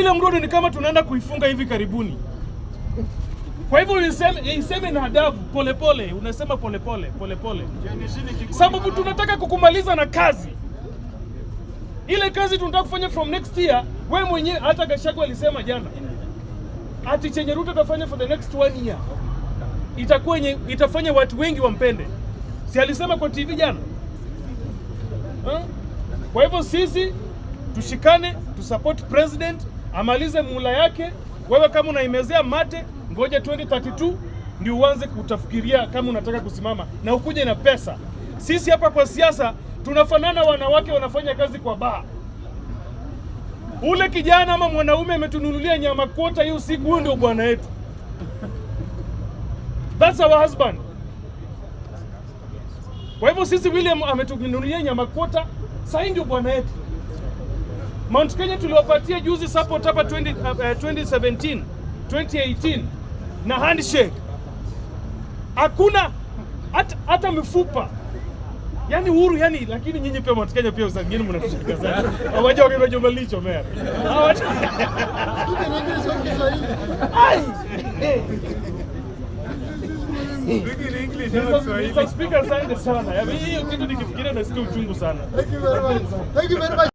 William Ruto ni kama tunaenda kuifunga hivi karibuni. Kwa hivyo iseme na adabu, polepole, unasema polepole. Sababu tunataka kukumaliza na kazi. Ile kazi tunataka kufanya from next year, wewe mwenyewe hata Gachagua alisema jana. Ati chenye Ruto atafanya for the next 1 year. Itafanya watu wengi wampende. Si alisema kwa TV jana? Kwa hivyo sisi tushikane, tusupport president, amalize muhula yake. Wewe kama unaimezea mate, ngoja 2032 ndio uanze kutafikiria kama unataka kusimama na ukuje na pesa. Sisi hapa kwa siasa tunafanana wanawake wanafanya kazi kwa baa. Ule kijana ama mwanaume ametununulia nyama kwota hiyo siku, huyo ndio bwana yetu. That's our husband. Kwa hivyo sisi William ametununulia nyama kwota, sasa ndio bwana yetu. Mount Kenya tuliwapatia juzi support hapa 2017, 2018 na handshake. Hakuna hata mifupa. Yani uhuru yani, lakini nyinyi pia Mount Kenya pia usangeni mnatushika sana. Hawaje wakaenda jomba licho mea. Hawaje. English Mr. Speaker, asante sana. Hiyo kitu nikifikiria nasikia uchungu sana. Thank you very much.